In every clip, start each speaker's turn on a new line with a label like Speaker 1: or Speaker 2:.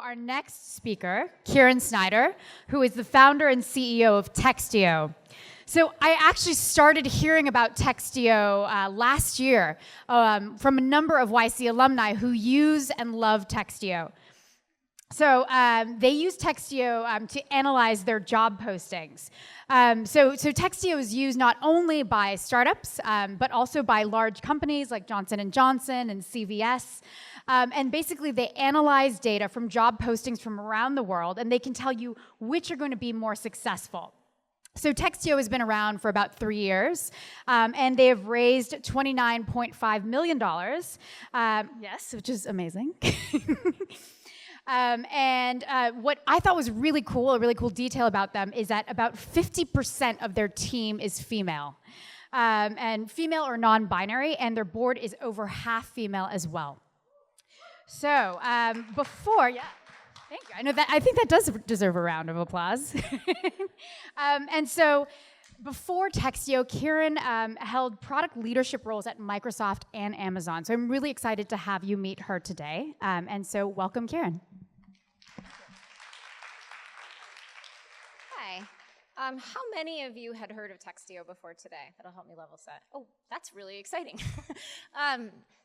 Speaker 1: our next speaker, Kieran Snyder, who is the founder and CEO of Textio. So I actually started hearing about Textio last year from a number of YC alumni who use and love Textio. So they use Textio to analyze their job postings. So Textio is used not only by startups, but also by large companies like Johnson & Johnson and CVS. And basically, they analyze data from job postings from around the world, and they can tell you which are going to be more successful. So Textio has been around for about 3 years, and they have raised $29.5 million, yes, which is amazing. What I thought was really cool, a really cool detail about them, is that about 50% of their team is female, and female or non-binary, and their board is over half female as well. So thank you. I think that does deserve a round of applause. And so before Textio, Kieran held product leadership roles at Microsoft and Amazon. So I'm really excited to have you meet her today. And so welcome, Kieran.
Speaker 2: Hi. How many of you had heard of Textio before today? That'll help me level set. Oh, that's really exciting.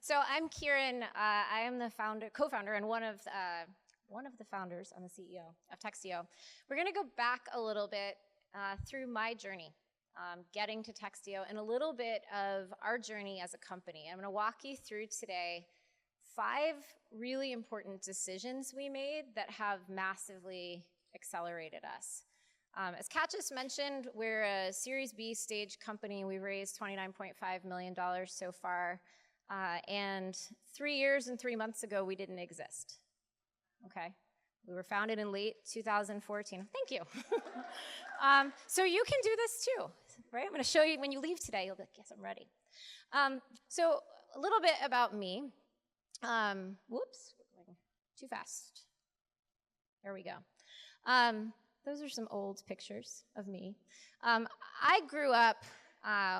Speaker 2: So I'm Kieran. I am the co-founder, and one of the founders. I'm the CEO of Textio. We're going to go back a little bit through my journey, getting to Textio, and a little bit of our journey as a company. I'm going to walk you through today 5 really important decisions we made that have massively accelerated us. As Kat just mentioned, we're a Series B stage company. We raised $29.5 million so far, and 3 years and 3 months ago, we didn't exist. Okay, we were founded in late 2014. Thank you. So you can do this too, right? I'm going to show you when you leave today. You'll be like, yes, I'm ready. So a little bit about me. Whoops, too fast. There we go. Those are some old pictures of me. I grew up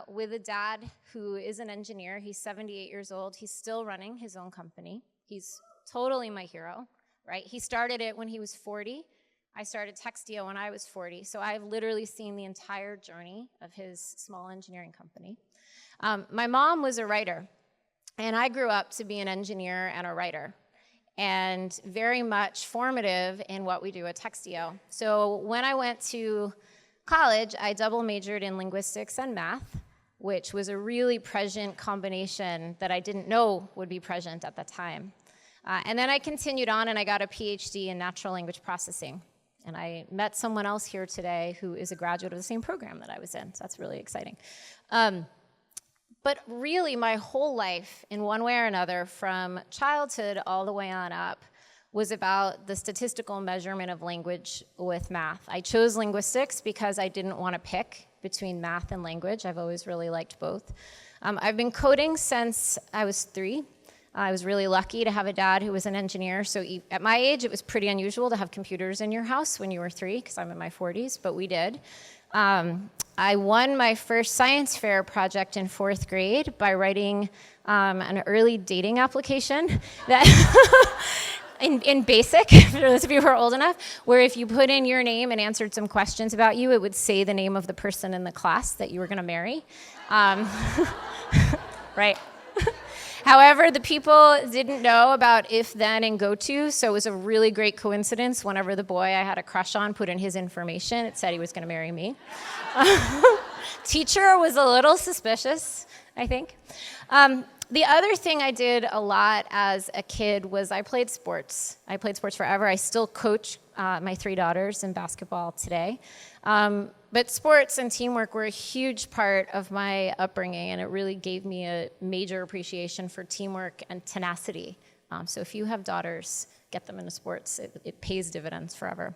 Speaker 2: with a dad who is an engineer. He's 78 years old. He's still running his own company. He's totally my hero. Right? He started it when he was 40. I started Textio when I was 40. So I've literally seen the entire journey of his small engineering company. My mom was a writer, and I grew up to be an engineer and a writer, and very much formative in what we do at Textio. So when I went to college, I double majored in linguistics and math, which was a really prescient combination that I didn't know would be prescient at the time. And then I continued on, and I got a PhD in natural language processing. And I met someone else here today who is a graduate of the same program that I was in, so that's really exciting. But really, my whole life, in one way or another, from childhood all the way on up, was about the statistical measurement of language with math. I chose linguistics because I didn't want to pick between math and language. I've always really liked both. I've been coding since I was 3. I was really lucky to have a dad who was an engineer. So at my age, it was pretty unusual to have computers in your house when you were 3, because I'm in my 40s, but we did. I won my first science fair project in 4th grade by writing an early dating application that in BASIC, for those of you who are old enough, where if you put in your name and answered some questions about you, it would say the name of the person in the class that you were going to marry. Right. However, the people didn't know about if, then, and go to, so it was a really great coincidence. Whenever the boy I had a crush on put in his information, it said he was going to marry me. Teacher was a little suspicious, I think. The other thing I did a lot as a kid was I played sports. I played sports forever. I still coach my 3 daughters in basketball today. But sports and teamwork were a huge part of my upbringing, and it really gave me a major appreciation for teamwork and tenacity. So if you have daughters, get them into sports. It pays dividends forever.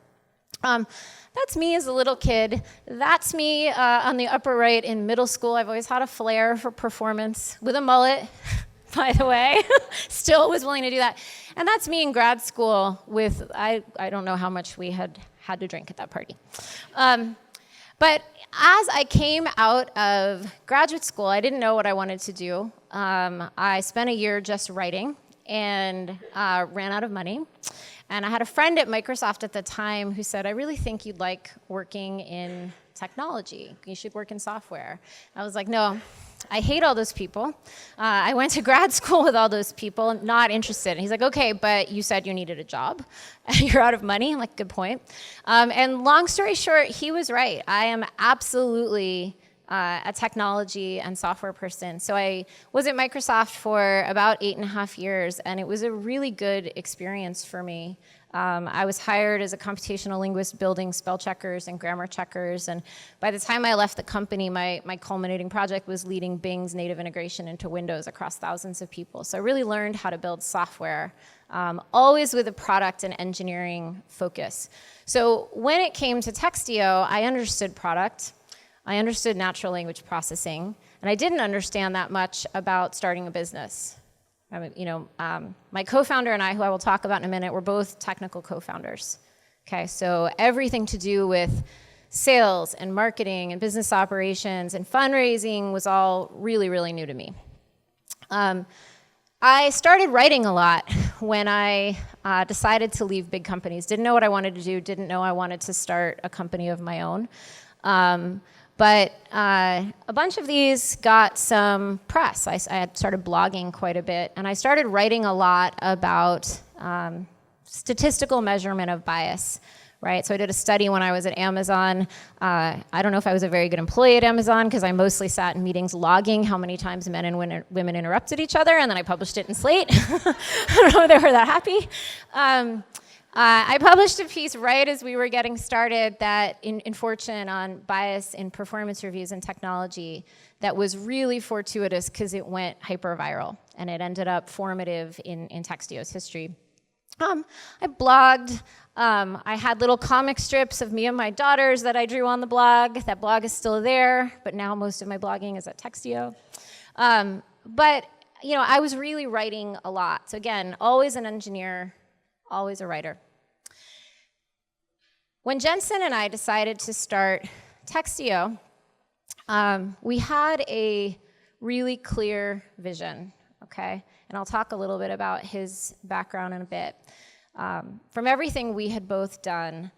Speaker 2: That's me as a little kid. That's me on the upper right in middle school. I've always had a flair for performance with a mullet, by the way. Still was willing to do that. And that's me in grad school with, I don't know how much we had to drink at that party. But as I came out of graduate school, I didn't know what I wanted to do. I spent a year just writing and ran out of money. And I had a friend at Microsoft at the time who said, I really think you'd like working in technology. You should work in software. I was like, no, I hate all those people. I went to grad school with all those people, not interested. And he's like, okay, but you said you needed a job. You're out of money. I'm like, good point. And long story short, he was right. I am absolutely a technology and software person. So I was at Microsoft for about 8.5 years, and it was a really good experience for me. I was hired as a computational linguist building spell checkers and grammar checkers, and by the time I left the company, my culminating project was leading Bing's native integration into Windows across thousands of people. So I really learned how to build software, always with a product and engineering focus. So when it came to Textio, I understood product, I understood natural language processing, and I didn't understand that much about starting a business. My co-founder and I, who I will talk about in a minute, we're both technical co-founders. Okay, so everything to do with sales and marketing and business operations and fundraising was all really, really new to me. I started writing a lot when I decided to leave big companies. Didn't know what I wanted to do, didn't know I wanted to start a company of my own. But a bunch of these got some press. I had started blogging quite a bit, and I started writing a lot about statistical measurement of bias, right? So I did a study when I was at Amazon. I don't know if I was a very good employee at Amazon, because I mostly sat in meetings logging how many times men and women interrupted each other, and then I published it in Slate. I don't know if they were that happy. I published a piece right as we were getting started that in Fortune on bias in performance reviews and technology that was really fortuitous because it went hyper-viral, and it ended up formative in Textio's history. I blogged. I had little comic strips of me and my daughters that I drew on the blog. That blog is still there, but now most of my blogging is at Textio. But I was really writing a lot. So again, always an engineer, always a writer. When Jensen and I decided to start Textio, we had a really clear vision, okay? And I'll talk a little bit about his background in a bit. From everything we had both done,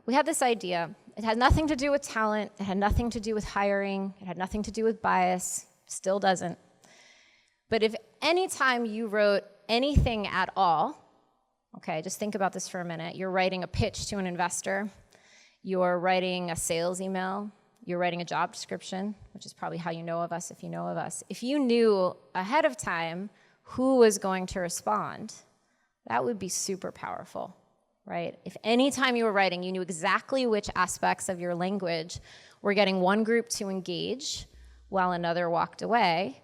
Speaker 2: we had this idea. It had nothing to do with talent. It had nothing to do with hiring. It had nothing to do with bias. Still doesn't. But if any time you wrote anything at all, okay, just think about this for a minute. You're writing a pitch to an investor. You're writing a sales email. You're writing a job description, which is probably how you know of us if you know of us. If you knew ahead of time who was going to respond, that would be super powerful, right? If any time you were writing, you knew exactly which aspects of your language were getting one group to engage while another walked away,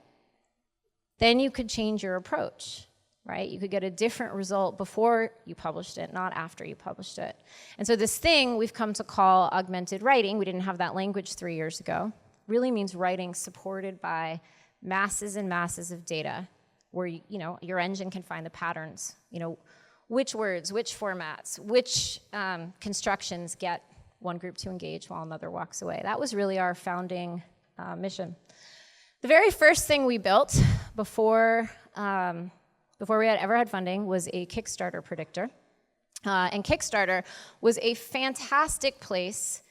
Speaker 2: then you could change your approach. Right? You could get a different result before you published it, not after you published it. And so this thing we've come to call augmented writing, we didn't have that language 3 years ago, really means writing supported by masses and masses of data where your engine can find the patterns, which words, which formats, which constructions get one group to engage while another walks away. That was really our founding mission. The very first thing we built before we had ever had funding was a Kickstarter predictor. And Kickstarter was a fantastic place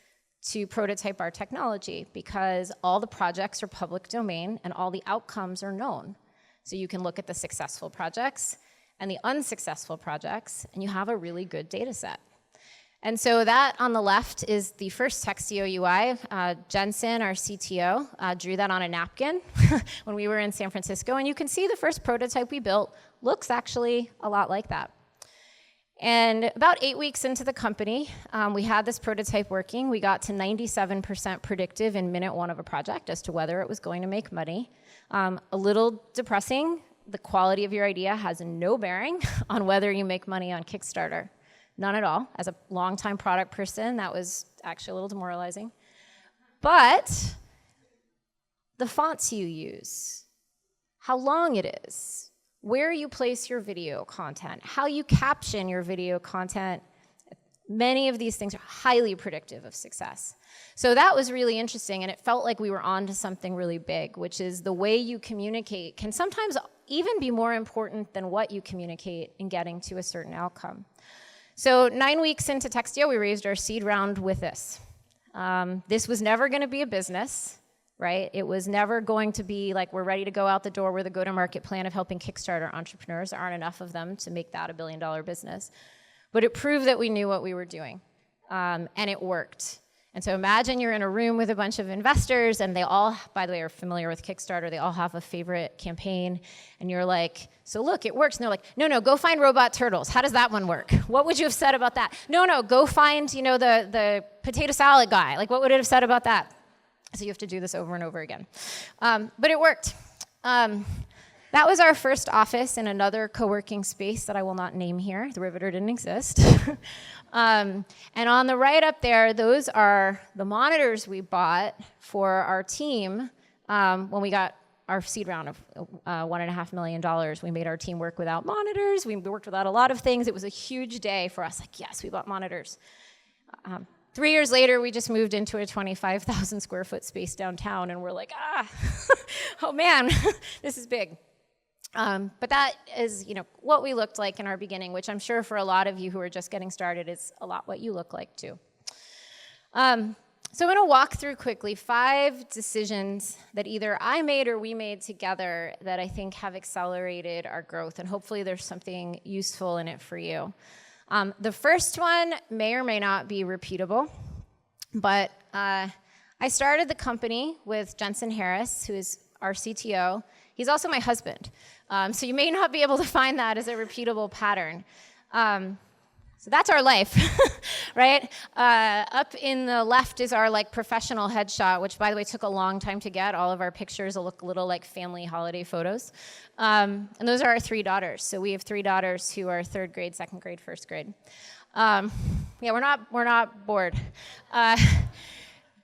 Speaker 2: to prototype our technology because all the projects are public domain and all the outcomes are known. So you can look at the successful projects and the unsuccessful projects, and you have a really good data set. And so that on the left is the first Textio UI. Jensen, our CTO, drew that on a napkin when we were in San Francisco. And you can see the first prototype we built looks actually a lot like that. And about 8 weeks into the company, we had this prototype working. We got to 97% predictive in minute one of a project as to whether it was going to make money. A little depressing. The quality of your idea has no bearing on whether you make money on Kickstarter. None at all. As a longtime product person, that was actually a little demoralizing. But the fonts you use, how long it is, where you place your video content, how you caption your video content, many of these things are highly predictive of success. So that was really interesting, and it felt like we were on to something really big, which is the way you communicate can sometimes even be more important than what you communicate in getting to a certain outcome. So 9 weeks into Textio, we raised our seed round with this. This was never going to be a business, right? It was never going to be like we're ready to go out the door. We're the go-to-market plan of helping Kickstarter entrepreneurs. There aren't enough of them to make that a billion-dollar business. But it proved that we knew what we were doing, and it worked. And so imagine you're in a room with a bunch of investors, and they all, by the way, are familiar with Kickstarter. They all have a favorite campaign. And you're like, so look, it works. And they're like, no, go find robot turtles. How does that one work? What would you have said about that? No, go find, the potato salad guy. Like, what would it have said about that? So you have to do this over and over again. But it worked. That was our first office in another co-working space that I will not name here. The Riveter didn't exist. And on the right up there, those are the monitors we bought for our team when we got our seed round of $1.5 million. We made our team work without monitors. We worked without a lot of things. It was a huge day for us. Like, yes, we bought monitors. 3 years later, we just moved into a 25,000 square foot space downtown, and we're like, oh man, this is big. But that is, what we looked like in our beginning, which I'm sure for a lot of you who are just getting started is a lot what you look like too. So I'm going to walk through quickly 5 decisions that either I made or we made together that I think have accelerated our growth, and hopefully there's something useful in it for you. The first one may or may not be repeatable, but I started the company with Jensen Harris, who is our CTO. He's also my husband. So you may not be able to find that as a repeatable pattern. So that's our life, right? Up in the left is our professional headshot, which by the way took a long time to get. All of our pictures will look a little like family holiday photos. And those are our 3 daughters. So we have 3 daughters who are 3rd grade, 2nd grade, 1st grade. Yeah, we're not bored.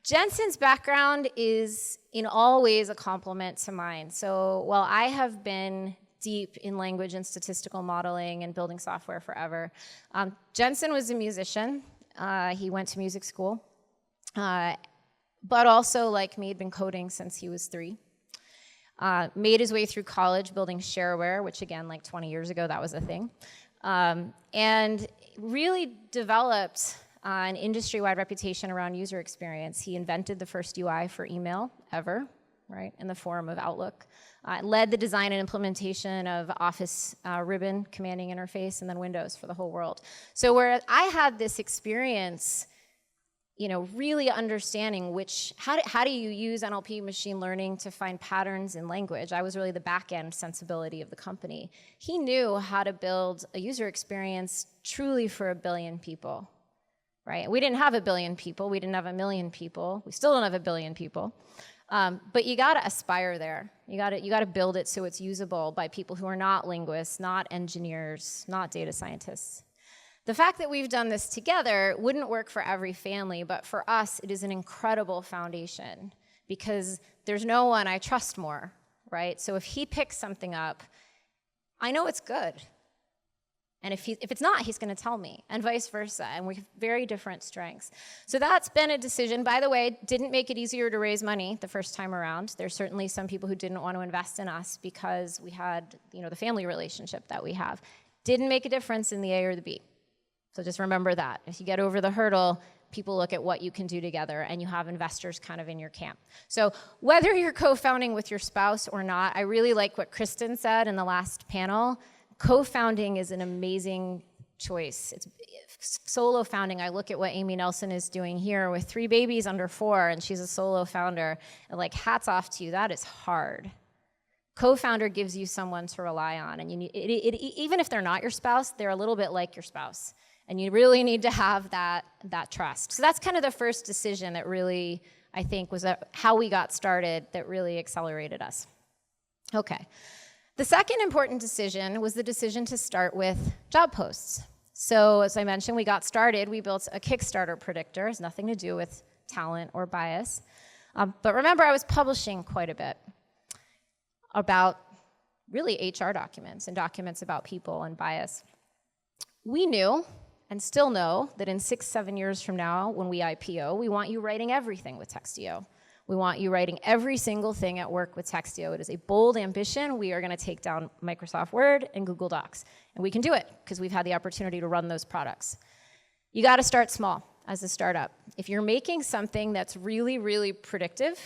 Speaker 2: Jensen's background is in all ways a complement to mine. So while I have been deep in language and statistical modeling and building software forever, Jensen was a musician. He went to music school, but also, like me, had been coding since he was 3. Made his way through college building shareware, which again, 20 years ago, that was a thing. And really developed an industry-wide reputation around user experience. He invented the first UI for email ever, right, in the form of Outlook. Led the design and implementation of Office ribbon commanding interface and then Windows for the whole world. So where I had this experience, really understanding how do you use NLP machine learning to find patterns in language. I was really the back-end sensibility of the company. He knew how to build a user experience truly for 1 billion people. Right? We didn't have 1 billion people. We didn't have 1 million people. We still don't have 1 billion people. But you got to aspire there. You got to build it so it's usable by people who are not linguists, not engineers, not data scientists. The fact that we've done this together wouldn't work for every family, but for us, it is an incredible foundation because there's no one I trust more, right? So if he picks something up, I know it's good. And if it's not, he's going to tell me, and vice versa. And we have very different strengths. So that's been a decision. By the way, didn't make it easier to raise money the first time around. There's certainly some people who didn't want to invest in us because we had, the family relationship that we have. Didn't make a difference in the A or the B. So just remember that. If you get over the hurdle, people look at what you can do together, and you have investors kind of in your camp. So whether you're co-founding with your spouse or not, I really like what Kristen said in the last panel. Co-founding is an amazing choice. It's solo founding. I look at what Amy Nelson is doing here with 3 babies under 4, and she's a solo founder. And hats off to you. That is hard. Co-founder gives you someone to rely on, and you need even if they're not your spouse, they're a little bit like your spouse, and you really need to have that trust. So that's kind of the first decision that really, I think, was how we got started that really accelerated us. Okay. The second important decision was the decision to start with job posts. So as I mentioned, we got started. We built a Kickstarter predictor. It has nothing to do with talent or bias. But remember, I was publishing quite a bit about really HR documents and documents about people and bias. We knew and still know that in 6-7 years from now, when we IPO, we want you writing everything with Textio. We want you writing every single thing at work with Textio. It is a bold ambition. We are going to take down Microsoft Word and Google Docs. And we can do it because we've had the opportunity to run those products. You got to start small as a startup. If you're making something that's really, really predictive,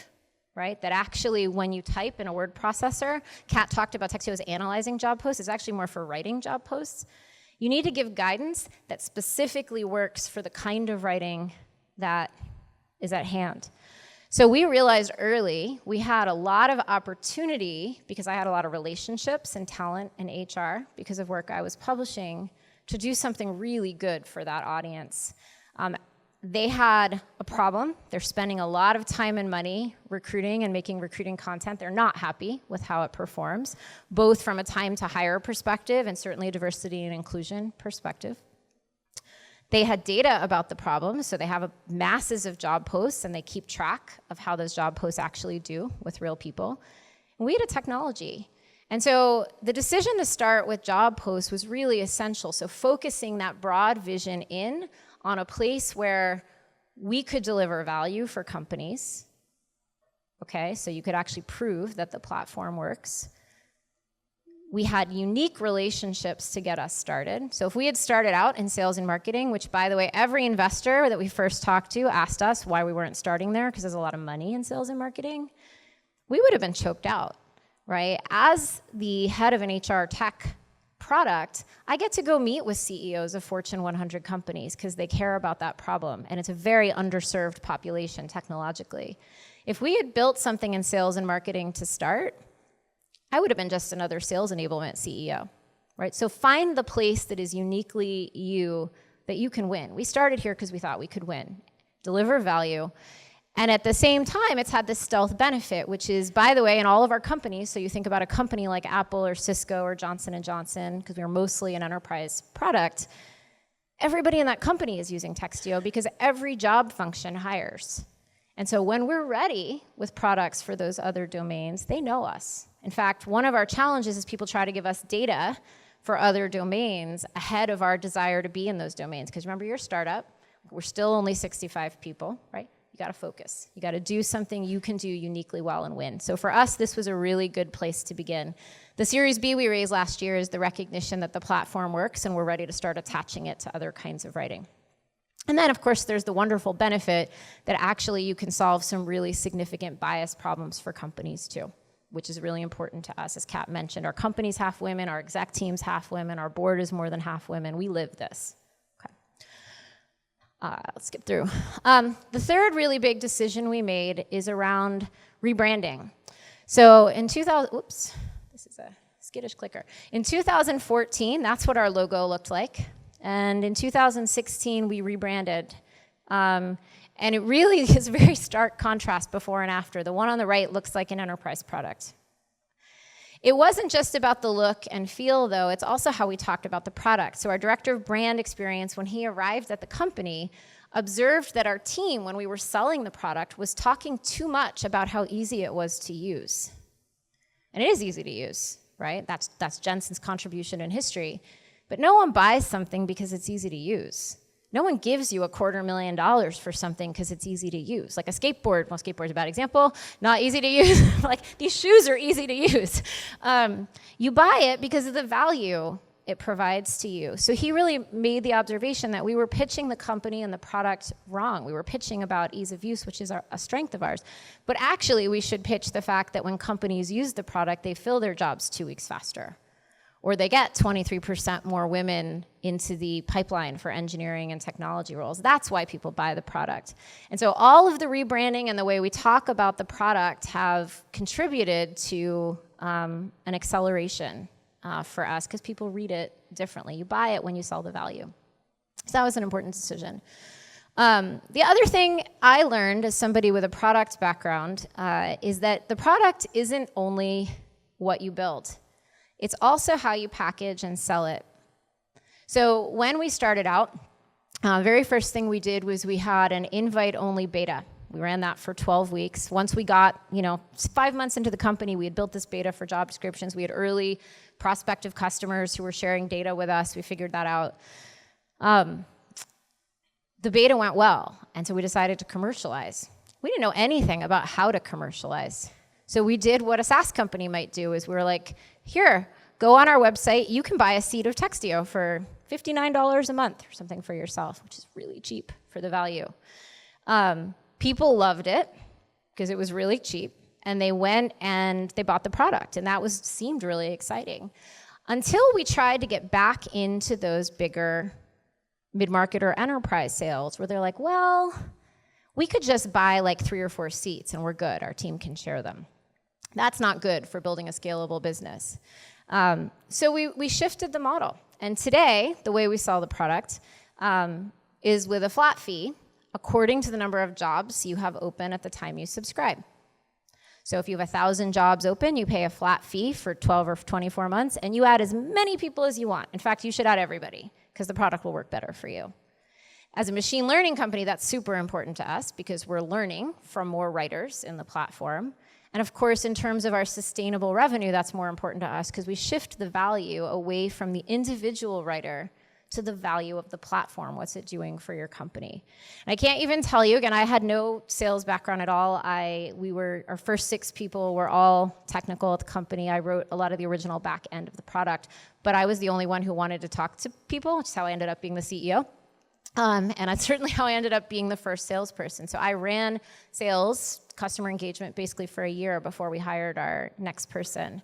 Speaker 2: right, that actually when you type in a word processor, Kat talked about Textio as analyzing job posts. It's actually more for writing job posts. You need to give guidance that specifically works for the kind of writing that is at hand. So we realized early we had a lot of opportunity, because I had a lot of relationships and talent in HR because of work I was publishing, to do something really good for that audience. They had a problem. They're spending a lot of time and money recruiting and making recruiting content. They're not happy with how it performs, both from a time to hire perspective and certainly a diversity and inclusion perspective. They had data about the problem, so they have masses of job posts, and they keep track of how those job posts actually do with real people. And we had a technology. And so the decision to start with job posts was really essential. So focusing that broad vision in on a place where we could deliver value for companies, okay, so you could actually prove that the platform works. We had unique relationships to get us started. So if we had started out in sales and marketing, which, by the way, every investor that we first talked to asked us why we weren't starting there, because there's a lot of money in sales and marketing, we would have been choked out, right? As the head of an HR tech product, I get to go meet with CEOs of Fortune 100 companies because they care about that problem, and it's a very underserved population technologically. If we had built something in sales and marketing to start, I would have been just another sales enablement CEO, right? So find the place that is uniquely you, that you can win. We started here because we thought we could win, deliver value, and at the same time, it's had this stealth benefit, which is, by the way, in all of our companies, so you think about a company like Apple or Cisco or Johnson & Johnson, because we are mostly an enterprise product, everybody in that company is using Textio because every job function hires. And so when we're ready with products for those other domains, they know us. In fact, one of our challenges is people try to give us data for other domains ahead of our desire to be in those domains. Because remember, you're a startup. We're still only 65 people, right? You got to focus. You got to do something you can do uniquely well and win. So for us, this was a really good place to begin. The Series B we raised last year is the recognition that the platform works, and we're ready to start attaching it to other kinds of writing. And then, of course, there's the wonderful benefit that actually you can solve some really significant bias problems for companies too, which is really important to us. As Kat mentioned, our company's half women, our exec team's half women, our board is more than half women. We live this. Okay. Let's skip through. The third really big decision we made is around rebranding. So in 2000, oops, this is a skittish clicker. In 2014, that's what our logo looked like. And in 2016, we rebranded. And it really is a very stark contrast before and after. The one on the right looks like an enterprise product. It wasn't just about the look and feel, though. It's also how we talked about the product. So our director of brand experience, when he arrived at the company, observed that our team, when we were selling the product, was talking too much about how easy it was to use. And it is easy to use, right? That's Jensen's contribution in history. But no one buys something because it's easy to use. No one gives you $250,000 for something because it's easy to use. Like a skateboard, well, skateboard's a bad example, not easy to use. Like these shoes are easy to use. You buy it because of the value it provides to you. So he really made the observation that we were pitching the company and the product wrong. We were pitching about ease of use, which is a strength of ours. But actually, we should pitch the fact that when companies use the product, they fill their jobs 2 weeks faster. Or they get 23% more women into the pipeline for engineering and technology roles. That's why people buy the product. And so all of the rebranding and the way we talk about the product have contributed to an acceleration for us, because people read it differently. You buy it when you sell the value. So that was an important decision. The other thing I learned as somebody with a product background is that the product isn't only what you build. It's also how you package and sell it. So when we started out, very first thing we did was we had an invite-only beta. We ran that for 12 weeks. Once we got, 5 months into the company, we had built this beta for job descriptions. We had early prospective customers who were sharing data with us. We figured that out. The beta went well, and so we decided to commercialize. we didn't know anything about how to commercialize. So we did what a SaaS company might do, is we were like, here, go on our website. You can buy a seat of Textio for $59 a month or something for yourself, which is really cheap for the value. People loved it because it was really cheap, and they went and they bought the product, and that seemed really exciting. Until we tried to get back into those bigger mid-market or enterprise sales where they're like, well, we could just buy like 3 or 4 seats and we're good. Our team can share them. That's not good for building a scalable business. So we shifted the model. And today, the way we sell the product is with a flat fee according to the number of jobs you have open at the time you subscribe. So if you have 1,000 jobs open, you pay a flat fee for 12 or 24 months, and you add as many people as you want. In fact, you should add everybody, because the product will work better for you. As a machine learning company, that's super important to us because we're learning from more writers in the platform. And of course, in terms of our sustainable revenue, that's more important to us because we shift the value away from the individual writer to the value of the platform. What's it doing for your company? And I can't even tell you, again, I had no sales background at all. Our first 6 people were all technical at the company. I wrote a lot of the original back end of the product, but I was the only one who wanted to talk to people, which is how I ended up being the CEO. And that's certainly how I ended up being the first salesperson. So I ran sales, customer engagement, basically for a year before we hired our next person.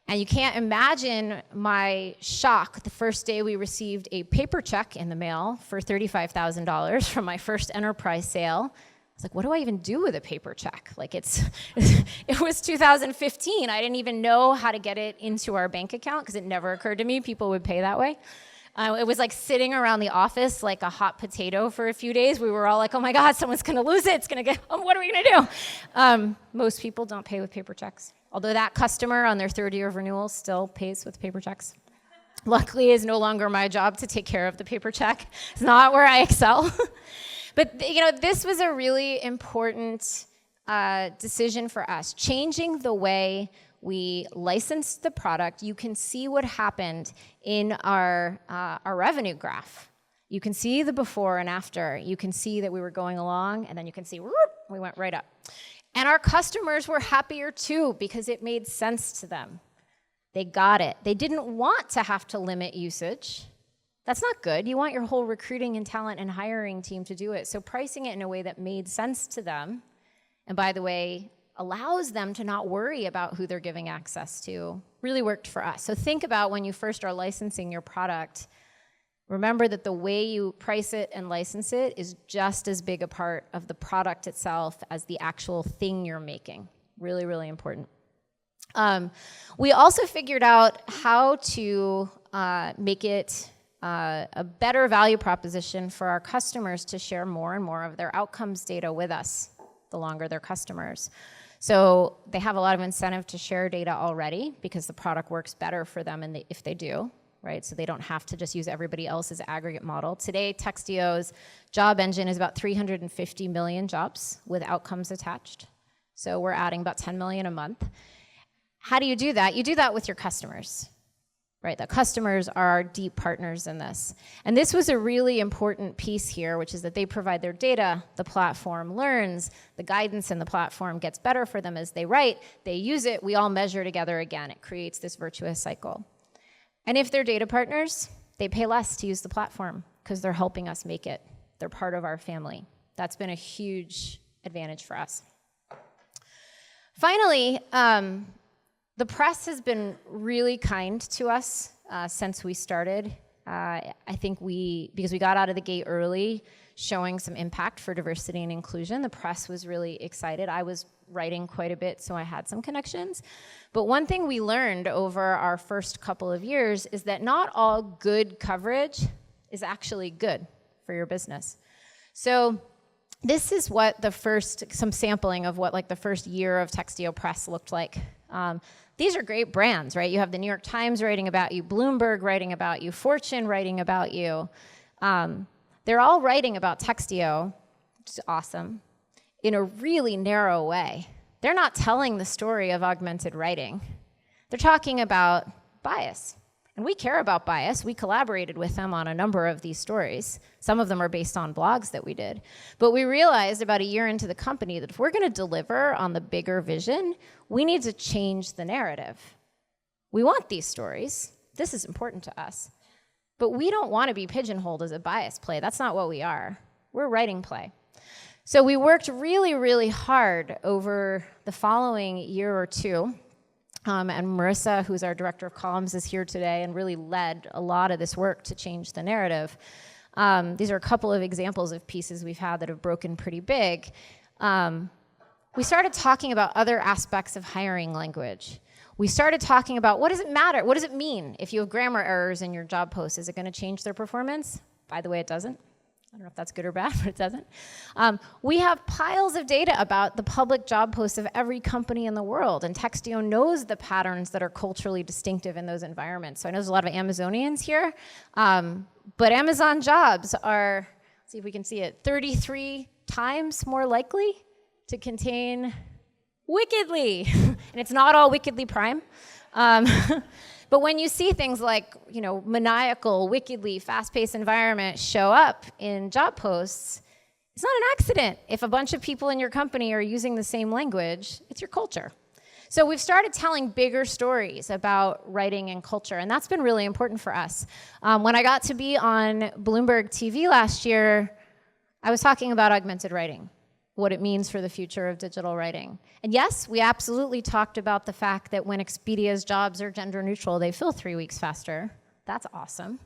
Speaker 2: And you can't imagine my shock the first day we received a paper check in the mail for $35,000 from my first enterprise sale. I was like, what do I even do with a paper check? Like it was 2015. I didn't even know how to get it into our bank account because it never occurred to me people would pay that way. It was like sitting around the office like a hot potato for a few days. We were all like, oh my God, someone's going to lose it. It's going to get, what are we going to do? Most people don't pay with paper checks. Although that customer on their 3rd year of renewal still pays with paper checks. Luckily, it's no longer my job to take care of the paper check. It's not where I excel. But this was a really important decision for us. Changing the way we licensed the product, you can see what happened in our revenue graph. You can see the before and after. You can see that we were going along, and then you can see, whoop, we went right up. And our customers were happier too because it made sense to them. They got it. They didn't want to have to limit usage. That's not good. You want your whole recruiting and talent and hiring team to do it. So pricing it in a way that made sense to them, and by the way, allows them to not worry about who they're giving access to, really worked for us. So think about when you first are licensing your product, remember that the way you price it and license it is just as big a part of the product itself as the actual thing you're making. Really, really important. We also figured out how to make it a better value proposition for our customers to share more and more of their outcomes data with us, the longer they're customers. So they have a lot of incentive to share data already because the product works better for them if they do, right? So they don't have to just use everybody else's aggregate model. Today, Textio's job engine is about 350 million jobs with outcomes attached. So we're adding about 10 million a month. How do you do that? You do that with your customers, right? The customers are our deep partners in this. And this was a really important piece here, which is that they provide their data, the platform learns, the guidance in the platform gets better for them as they write, they use it, we all measure together again. It creates this virtuous cycle. And if they're data partners, they pay less to use the platform because they're helping us make it. They're part of our family. That's been a huge advantage for us. Finally, the press has been really kind to us since we started. I think because we got out of the gate early, showing some impact for diversity and inclusion, the press was really excited. I was writing quite a bit, so I had some connections. But one thing we learned over our first couple of years is that not all good coverage is actually good for your business. So this is what some sampling of what like the first year of Textio press looked like. These are great brands, right? You have the New York Times writing about you, Bloomberg writing about you, Fortune writing about you. They're all writing about Textio, which is awesome, in a really narrow way. They're not telling the story of augmented writing. They're talking about bias And we care about bias. We collaborated with them on a number of these stories. Some of them are based on blogs that we did. But we realized about a year into the company that if we're going to deliver on the bigger vision, we need to change the narrative. We want these stories. This is important to us. But we don't want to be pigeonholed as a bias play. That's not what we are. We're a writing play. So we worked really, really hard over the following year or two. And Marissa, who's our director of columns, is here today and really led a lot of this work to change the narrative. These are a couple of examples of pieces we've had that have broken pretty big. We started talking about other aspects of hiring language. We started talking about what does it matter? What does it mean if you have grammar errors in your job post? Is it going to change their performance? By the way, it doesn't. I don't know if that's good or bad, but it doesn't. We have piles of data about the public job posts of every company in the world, and Textio knows the patterns that are culturally distinctive in those environments. So I know there's a lot of Amazonians here, but Amazon jobs are, let's see if we can see it, 33 times more likely to contain wickedly, and it's not all wickedly prime. But when you see things like, maniacal, wickedly, fast-paced environment show up in job posts, it's not an accident. If a bunch of people in your company are using the same language, it's your culture. So we've started telling bigger stories about writing and culture, and that's been really important for us. When I got to be on Bloomberg TV last year, I was talking about augmented writing, what it means for the future of digital writing. And yes, we absolutely talked about the fact that when Expedia's jobs are gender neutral, they fill 3 weeks faster. That's awesome,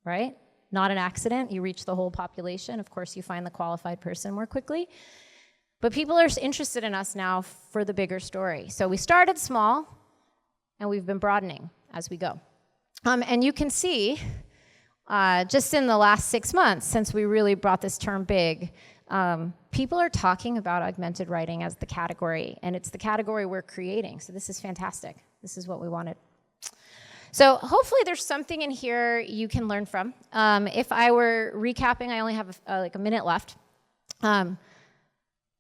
Speaker 2: right? Not an accident. You reach the whole population. Of course, you find the qualified person more quickly. But people are interested in us now for the bigger story. So we started small, and we've been broadening as we go. And you can see, just in the last 6 months, since we really brought this term big, people are talking about augmented writing as the category, and it's the category we're creating. So this is fantastic. This is what we wanted. So hopefully there's something in here you can learn from. If I were recapping, I only have like a minute left.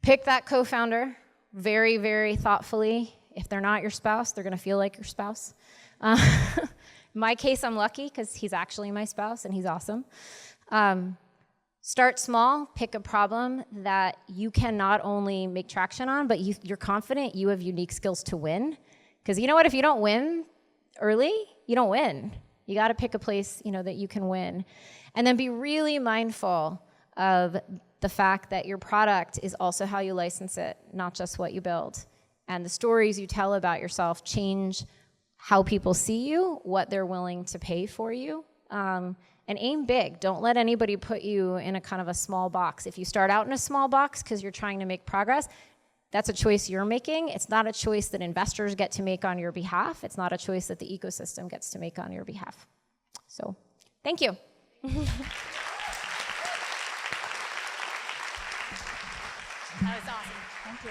Speaker 2: Pick that co-founder very, very thoughtfully. If they're not your spouse, they're going to feel like your spouse. In my case, I'm lucky because he's actually my spouse, and he's awesome. Start small, pick a problem that you can not only make traction on, but you're confident you have unique skills to win. Because you know what, if you don't win early, you don't win. You gotta pick a place that you can win. And then be really mindful of the fact that your product is also how you license it, not just what you build. And the stories you tell about yourself change how people see you, what they're willing to pay for you. And aim big. Don't let anybody put you in a kind of a small box. If you start out in a small box because you're trying to make progress, that's a choice you're making. It's not a choice that investors get to make on your behalf. It's not a choice that the ecosystem gets to make on your behalf. So, thank you.
Speaker 1: That was awesome. Thank you.